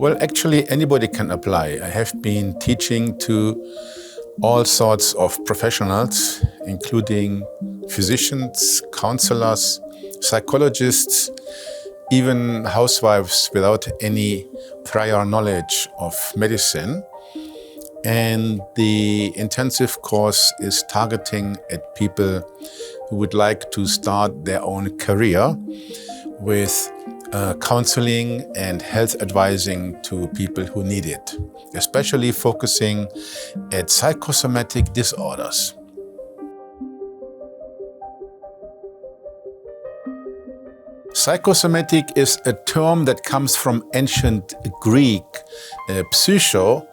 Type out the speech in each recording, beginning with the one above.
Well, actually, anybody can apply. I have been teaching to all sorts of professionals, including physicians, counselors, psychologists, even housewives without any prior knowledge of medicine. And the intensive course is targeting at people who would like to start their own career with counseling and health advising to people who need it, especially focusing at psychosomatic disorders. Psychosomatic is a term that comes from ancient Greek. Psycho,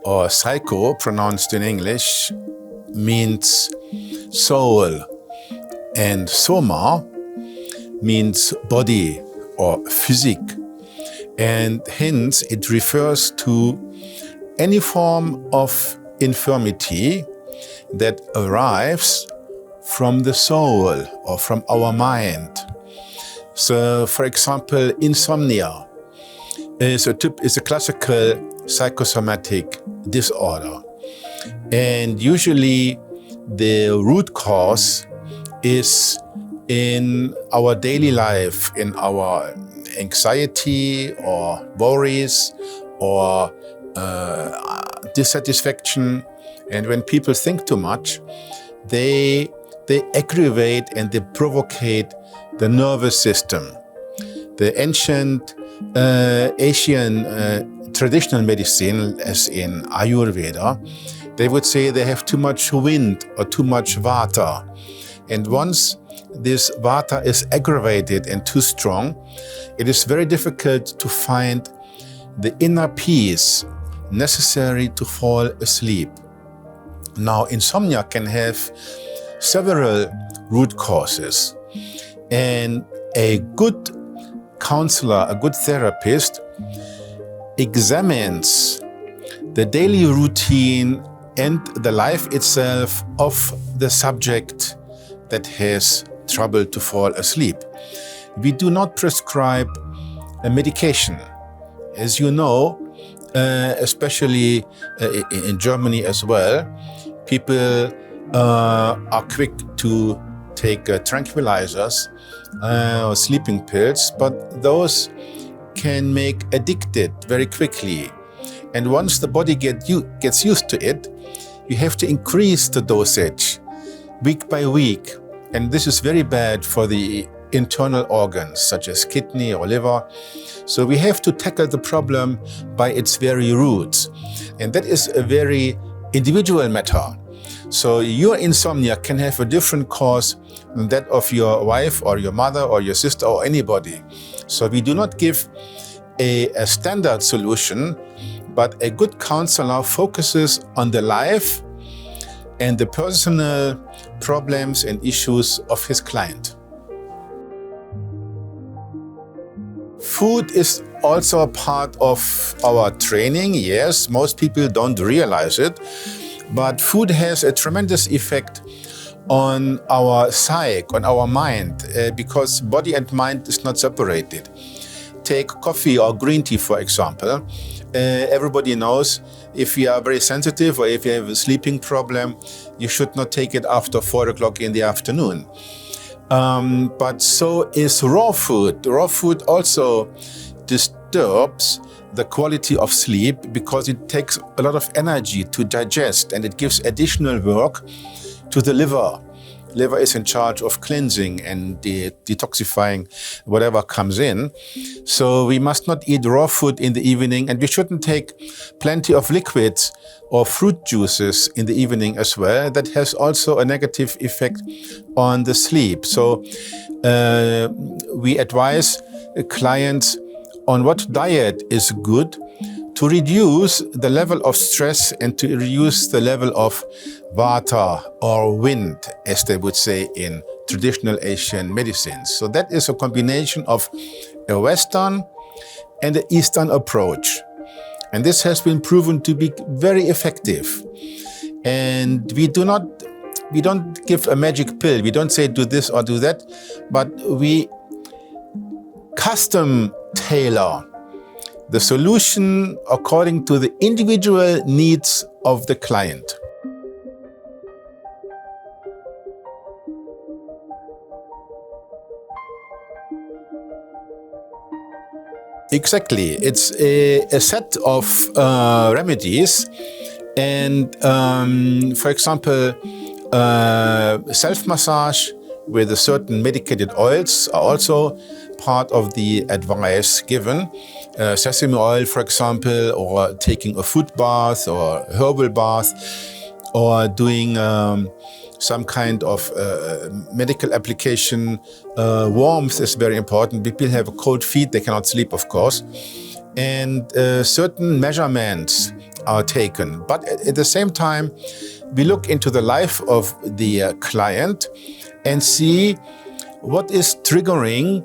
or psycho, pronounced in English, means soul, and soma means body or physique, and hence it refers to any form of infirmity that arrives from the soul or from our mind. So, for example, insomnia is a classical psychosomatic disorder, and usually the root cause is in our daily life, in our anxiety or worries or dissatisfaction. And when people think too much, they aggravate and they provocate the nervous system. The ancient Asian traditional medicine, as in Ayurveda, they would say they have too much wind or too much vata. And once this vata is aggravated and too strong, it is very difficult to find the inner peace necessary to fall asleep. Now, insomnia can have several root causes, and a good counselor, a good therapist, examines the daily routine and the life itself of the subject that has trouble to fall asleep. We do not prescribe a medication. As you know, especially in Germany as well, people are quick to take tranquilizers or sleeping pills, but those can make addicted very quickly. And once the body gets used to it, you have to increase the dosage week by week. And this is very bad for the internal organs, such as kidney or liver. So we have to tackle the problem by its very roots. And that is a very individual matter. So your insomnia can have a different cause than that of your wife or your mother or your sister or anybody. So we do not give a standard solution, but a good counselor focuses on the life and the personal problems and issues of his client. Food is also a part of our training. Yes, most people don't realize it, but food has a tremendous effect on our psyche, on our mind, because body and mind is not separated. Take coffee or green tea, for example. Everybody knows if you are very sensitive or if you have a sleeping problem, you should not take it after 4 o'clock in the afternoon. But so is raw food. Raw food also disturbs the quality of sleep because it takes a lot of energy to digest, and it gives additional work to the liver. Liver is in charge of cleansing and detoxifying whatever comes in. So we must not eat raw food in the evening, and we shouldn't take plenty of liquids or fruit juices in the evening as well. That has also a negative effect on the sleep. So we advise clients on what diet is good to reduce the level of stress and to reduce the level of vata or wind, as they would say in traditional Asian medicines. So that is a combination of a Western and an Eastern approach. And this has been proven to be very effective. And we don't give a magic pill. We don't say do this or do that, but we custom tailor the solution according to the individual needs of the client. Exactly. It's a set of remedies. And for example, self-massage with a certain medicated oils are also part of the advice given. Sesame oil, for example, or taking a foot bath or herbal bath, or doing some kind of medical application. Warmth is very important. People have cold feet, they cannot sleep, of course. And certain measurements are taken. But at the same time, we look into the life of the client and see what is triggering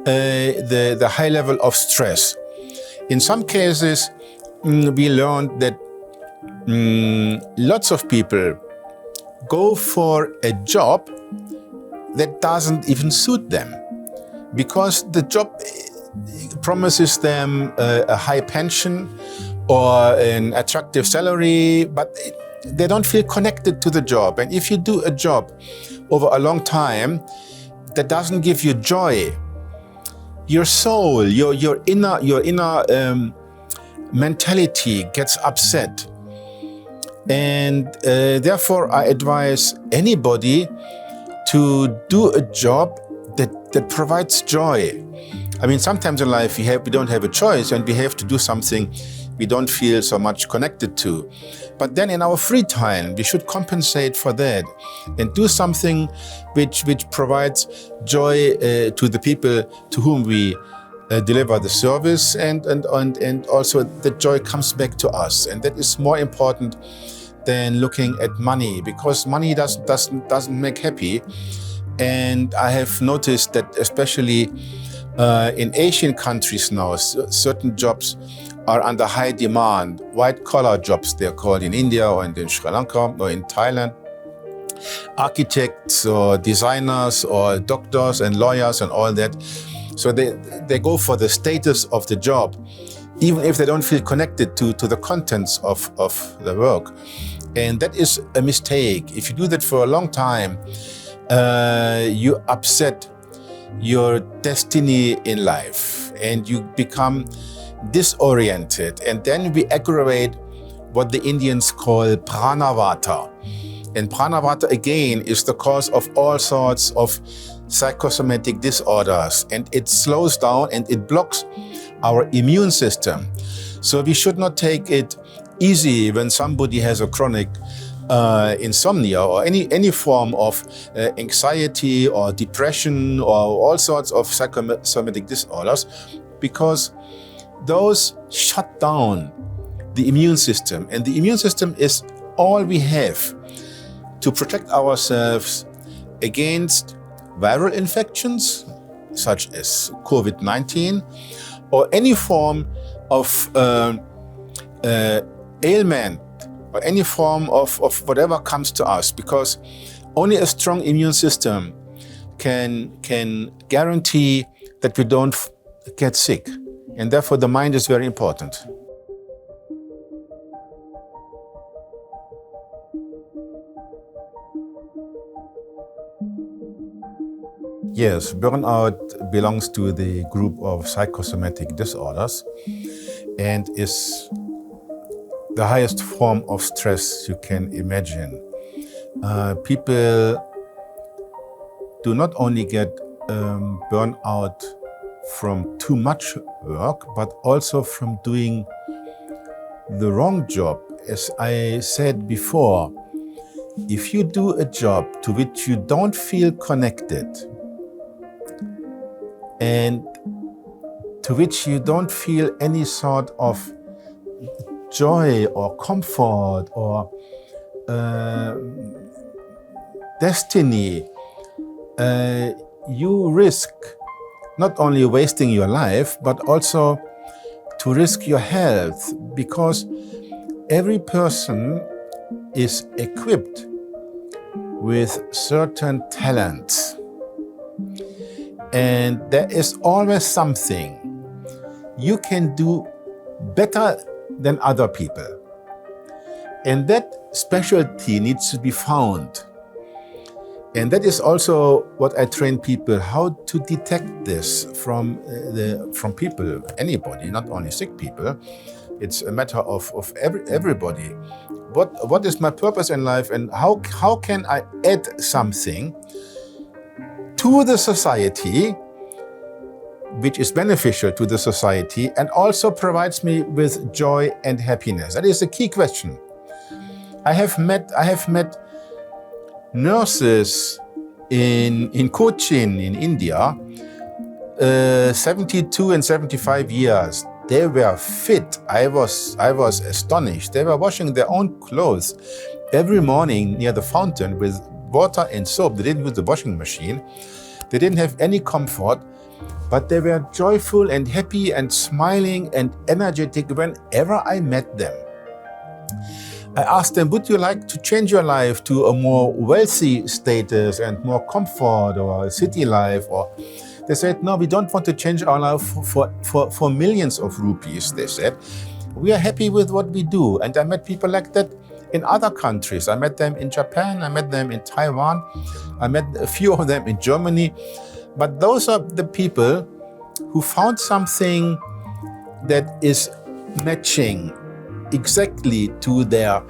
the high level of stress. In some cases, we learned that lots of people go for a job that doesn't even suit them, because the job promises them a high pension or an attractive salary, but they don't feel connected to the job. And if you do a job over a long time that doesn't give you joy, your soul, your inner mentality gets upset. And therefore, I advise anybody to do a job that provides joy. I mean, sometimes in life we don't have a choice and we have to do something we don't feel so much connected to. But then in our free time, we should compensate for that and do something which provides joy to the people to whom we deliver the service, and also the joy comes back to us. And that is more important than looking at money, because money doesn't make happy. And I have noticed that especially in Asian countries now, certain jobs are under high demand. White-collar jobs, they're called, in India or in Sri Lanka or in Thailand. Architects or designers or doctors and lawyers and all that. So they go for the status of the job, even if they don't feel connected to the contents of the work. And that is a mistake. If you do that for a long time, you upset your destiny in life and you become disoriented. And then we aggravate what the Indians call pranavata. And pranavata, again, is the cause of all sorts of psychosomatic disorders. And it slows down and it blocks our immune system. So we should not take it easy when somebody has a chronic insomnia or any form of anxiety or depression or all sorts of psychosomatic disorders, because those shut down the immune system. And the immune system is all we have to protect ourselves against viral infections, such as COVID-19, or any form of ailment, or any form of whatever comes to us, because only a strong immune system can guarantee that we don't get sick. And therefore the mind is very important. Yes, burnout belongs to the group of psychosomatic disorders and is the highest form of stress you can imagine. People do not only get burnout from too much work, but also from doing the wrong job. As I said before, if you do a job to which you don't feel connected and to which you don't feel any sort of joy or comfort or destiny, you risk not only wasting your life, but also to risk your health, because every person is equipped with certain talents. And there is always something you can do better than other people. And that specialty needs to be found. And that is also what I train people, how to detect this from people, anybody, not only sick people. It's a matter of everybody. What is my purpose in life, and how can I add something to the society which is beneficial to the society and also provides me with joy and happiness? That is the key question. I have met nurses in Cochin in India, 72 and 75 years. They were fit. I was astonished. They were washing their own clothes every morning near the fountain with water and soap. They didn't use the washing machine. They didn't have any comfort, but they were joyful and happy and smiling and energetic whenever I met them. I asked them, would you like to change your life to a more wealthy status and more comfort, or a city life? Or they said, no, we don't want to change our life for millions of rupees, they said. We are happy with what we do. And I met people like that in other countries. I met them in Japan, I met them in Taiwan, I met a few of them in Germany. But those are the people who found something that is matching exactly to their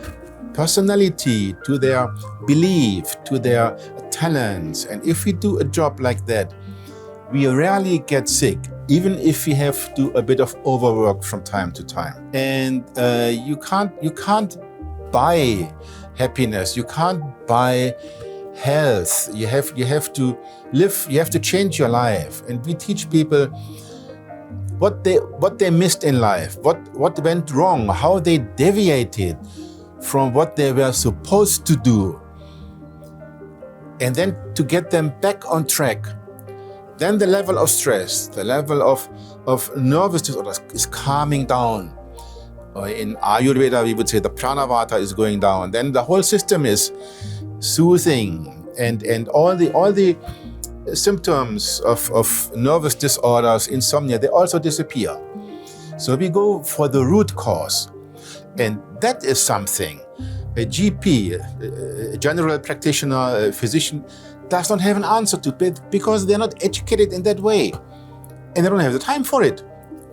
personality, to their belief, to their talents. And if we do a job like that, we rarely get sick, even if we have to do a bit of overwork from time to time. And you can't buy happiness. You can't buy health. You have to live. You have to change your life. And we teach people what they missed in life, what went wrong, how they deviated from what they were supposed to do, and then to get them back on track. Then the level of stress, the level of nervous disorders is calming down. In Ayurveda, we would say the pranavata is going down. Then the whole system is soothing, and all the symptoms of nervous disorders, insomnia, they also disappear. So we go for the root cause. And that is something a GP, a general practitioner, a physician, does not have an answer to it, because they're not educated in that way. And they don't have the time for it.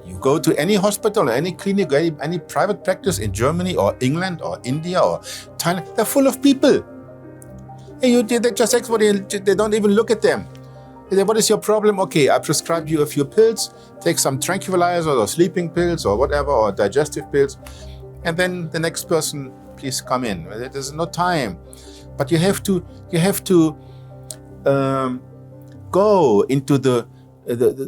You go to any hospital or any clinic, any private practice in Germany or England or India or Thailand, they're full of people. And they just expert, they don't even look at them. They say, what is your problem? Okay, I prescribe you a few pills, take some tranquilizers or sleeping pills or whatever, or digestive pills, and then the next person, please come in. There's no time. But you have to go into the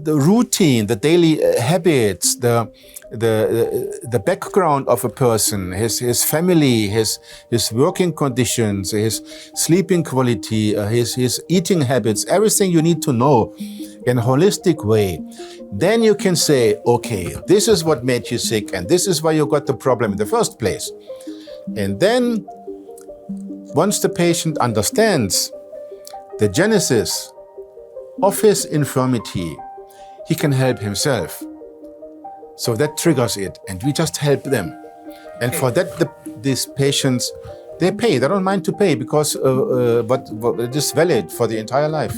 routine, the daily habits, the background of a person, his family, his working conditions, his sleeping quality, his eating habits, everything you need to know in a holistic way. Then you can say, okay, this is what made you sick, and this is why you got the problem in the first place. And then, once the patient understands the genesis of his infirmity, he can help himself. So that triggers it, and we just help them. And for that, these patients, they pay. They don't mind to pay, because but it is valid for the entire life.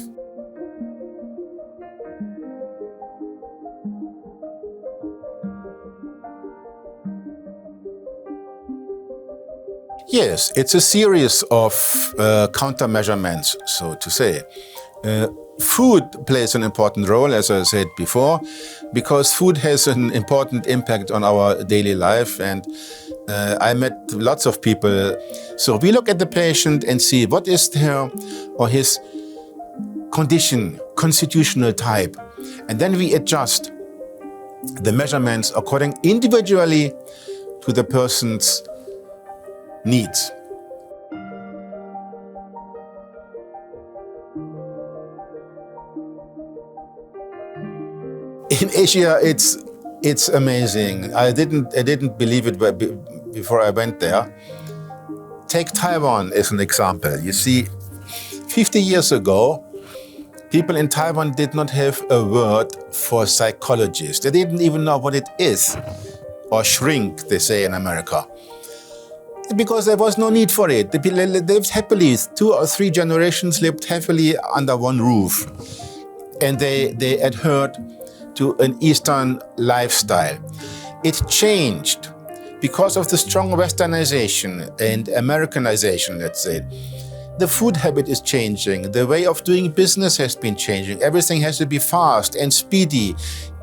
Yes, it's a series of countermeasurements, so to say. Food plays an important role, as I said before, because food has an important impact on our daily life. And I met lots of people. So we look at the patient and see what is her or his condition, constitutional type. And then we adjust the measurements according individually to the person's needs. In Asia, it's amazing. I didn't believe it before I went there. Take Taiwan as an example. You see, 50 years ago, people in Taiwan did not have a word for psychologists. They didn't even know what it is. or shrink, they say in America. Because there was no need for it. The people lived happily, 2 or 3 generations lived happily under one roof. And they adhered to an Eastern lifestyle. It changed because of the strong Westernization and Americanization, let's say. The food habit is changing. The way of doing business has been changing. Everything has to be fast and speedy.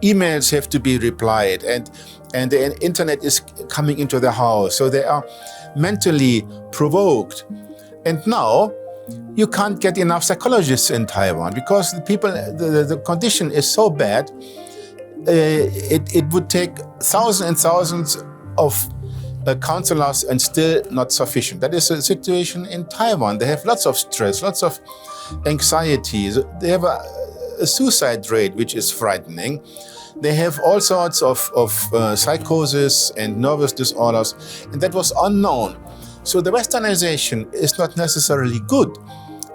Emails have to be replied, and the internet is coming into the house. So they are mentally provoked. And now you can't get enough psychologists in Taiwan because the condition is so bad. It would take thousands and thousands of counselors and still not sufficient. That is the situation in Taiwan. They have lots of stress, lots of anxieties. They have a suicide rate which is frightening. They have all sorts of psychosis and nervous disorders, and that was unknown. So the Westernization is not necessarily good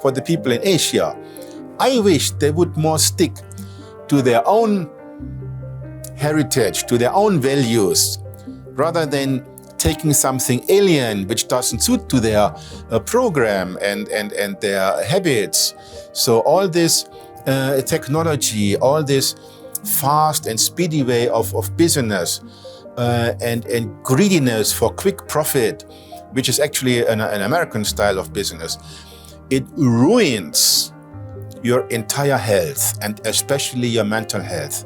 for the people in Asia. I wish they would more stick to their own heritage, to their own values, rather than taking something alien which doesn't suit to their program and their habits. So all this technology, all this fast and speedy way of business and greediness for quick profit, which is actually an American style of business, it ruins your entire health and especially your mental health.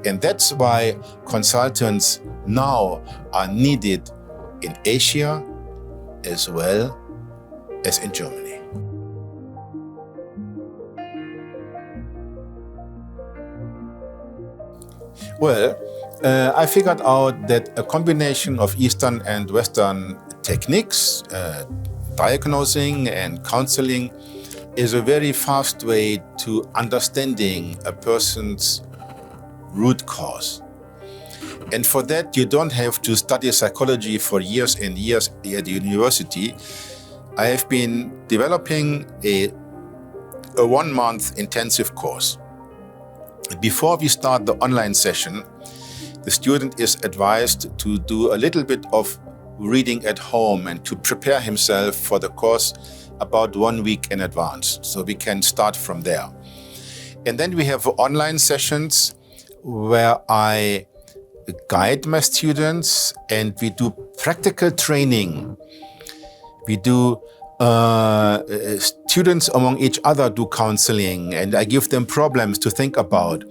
And that's why consultants now are needed in Asia as well as in Germany. Well, I figured out that a combination of Eastern and Western techniques, diagnosing and counseling, is a very fast way to understanding a person's root cause. And for that, you don't have to study psychology for years and years at the university. I have been developing a 1-month intensive course. Before we start the online session, the student is advised to do a little bit of reading at home and to prepare himself for the course about 1 week in advance. So we can start from there. And then we have online sessions where I guide my students and we do practical training. We do students among each other do counseling, and I give them problems to think about.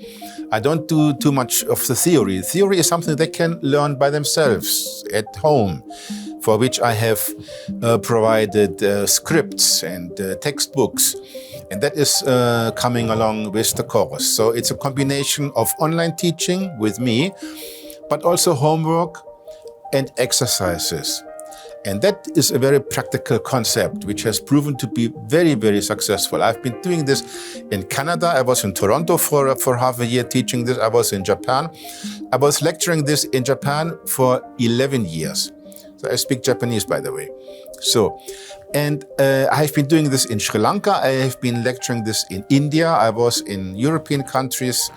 I don't do too much of the theory. Theory is something they can learn by themselves at home, for which I have provided scripts and textbooks, and that is coming along with the course. So it's a combination of online teaching with me, but also homework and exercises. And that is a very practical concept, which has proven to be very, very successful. I've been doing this in Canada. I was in Toronto for half a year teaching this. I was in Japan. I was lecturing this in Japan for 11 years. So I speak Japanese, by the way. So, and I've been doing this in Sri Lanka. I have been lecturing this in India. I was in European countries,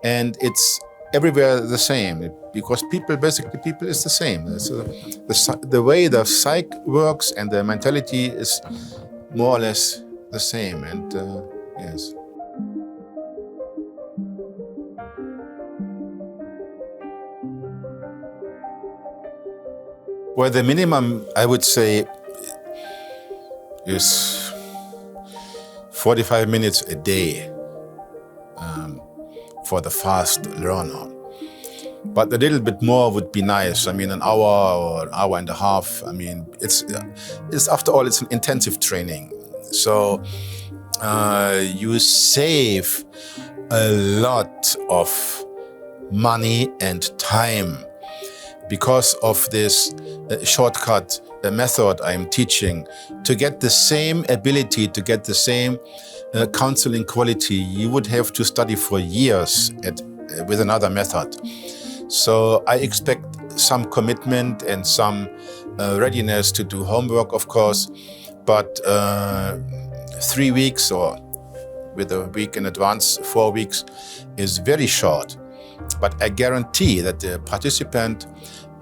and it's everywhere the same, because people is the same. So the way the psyche works and the mentality is more or less the same. And yes. Well, the minimum, I would say, is 45 minutes a day for the fast learner. But a little bit more would be nice. I mean, an hour or an hour and a half. I mean, it's after all, it's an intensive training. So you save a lot of money and time because of this shortcut method I'm teaching. To get the same ability, to get the same counseling quality, you would have to study for years with another method. So I expect some commitment and some readiness to do homework, of course, but 3 weeks or with a week in advance, 4 weeks is very short. But I guarantee that the participant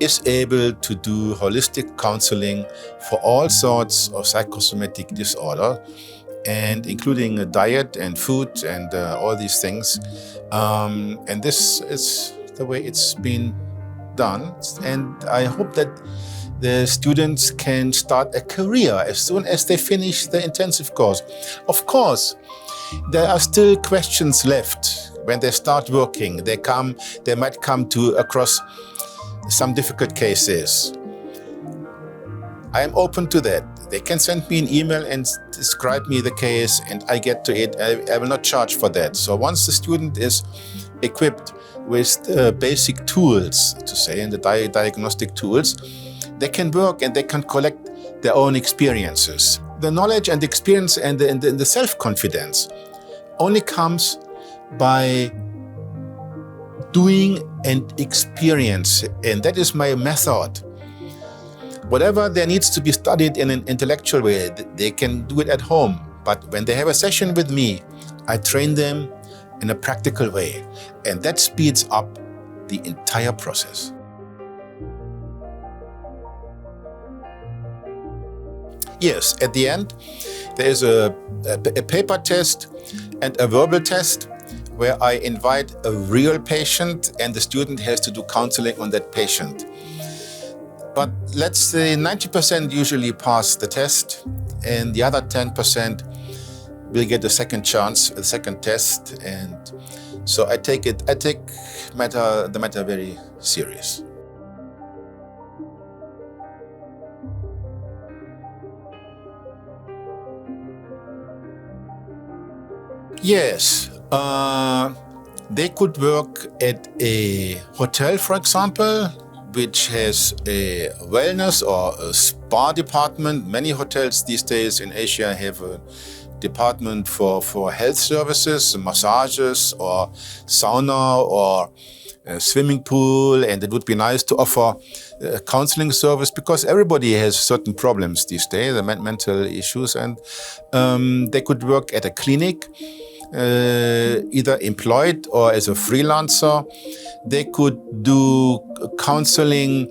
is able to do holistic counseling for all sorts of psychosomatic disorder, and including diet and food and all these things. And this is the way it's been done. And I hope that the students can start a career as soon as they finish the intensive course. Of course, there are still questions left when they start working. They might come across some difficult cases. I am open to that. They can send me an email and describe me the case, and I get to it. I will not charge for that. So once the student is equipped with basic tools, to say, and the diagnostic tools, they can work and they can collect their own experiences. The knowledge and experience and the self-confidence only comes by doing and experience, and that is my method. Whatever there needs to be studied in an intellectual way, they can do it at home. But when they have a session with me, I train them in a practical way, and that speeds up the entire process. Yes, at the end, there is a paper test and a verbal test where I invite a real patient and the student has to do counseling on that patient. But let's say 90% usually pass the test, and the other 10% will get a second chance, a second test. And so I take the matter very serious. Yes, they could work at a hotel, for example, which has a wellness or a spa department. Many hotels these days in Asia have a department for health services, massages or sauna or a swimming pool, and it would be nice to offer a counseling service because everybody has certain problems these days, the mental issues, and they could work at a clinic, either employed or as a freelancer. They could do counseling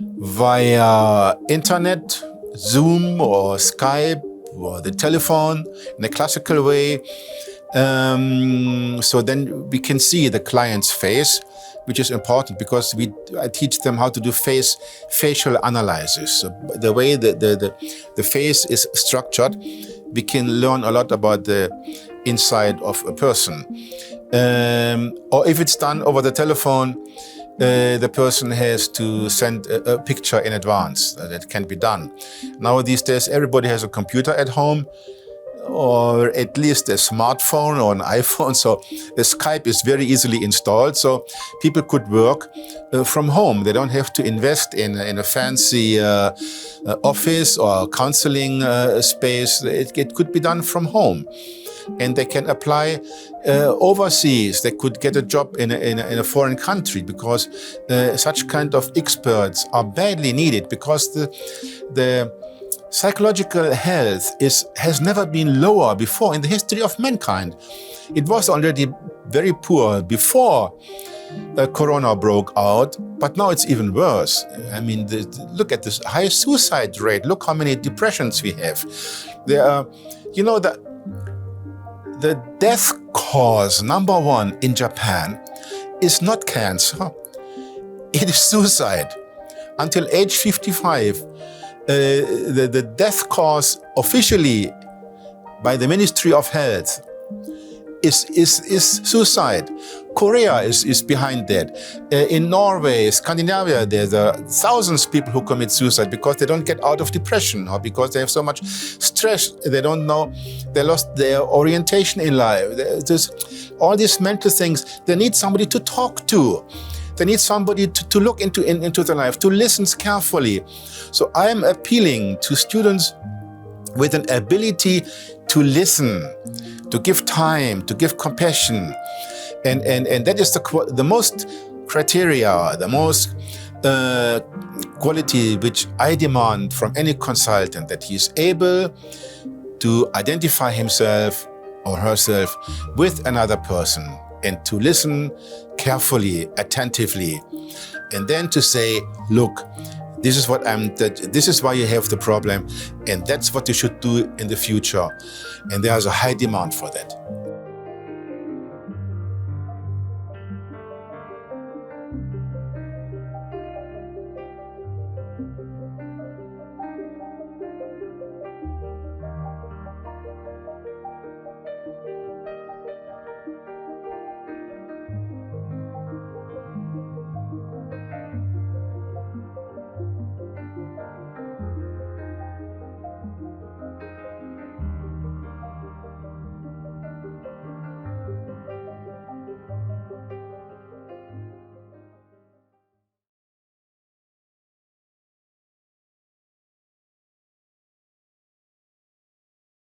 via internet, Zoom or Skype or the telephone in a classical way. So then we can see the client's face, which is important because I teach them how to do facial analysis. So the way the face is structured, we can learn a lot about the inside of a person. Or if it's done over the telephone, the person has to send a picture in advance. That can be done. Now these days, everybody has a computer at home, or at least a smartphone or an iPhone. So the Skype is very easily installed. So people could work from home. They don't have to invest in a fancy office or counseling space. It could be done from home. And they can apply overseas. They could get a job in a foreign country because such kind of experts are badly needed, because the psychological health has never been lower before in the history of mankind. It was already very poor before Corona broke out, but now it's even worse. I mean, look at this high suicide rate. Look how many depressions we have. There are, the death cause number one in Japan is not cancer, it is suicide. Until age 55, the death cause officially by the Ministry of Health is suicide. Korea is behind that. In Norway, Scandinavia, there's thousands of people who commit suicide because they don't get out of depression or because they have so much stress. They don't know, they lost their orientation in life. There's all these mental things. They need somebody to talk to. They need somebody to look into their life, to listen carefully. So I am appealing to students with an ability to listen, to give time, to give compassion. And that is the most criteria, the most quality which I demand from any consultant, that he is able to identify himself or herself with another person and to listen carefully, attentively. and then to say, look, this is this is why you have the problem, and that's what you should do in the future. And there's a high demand for that.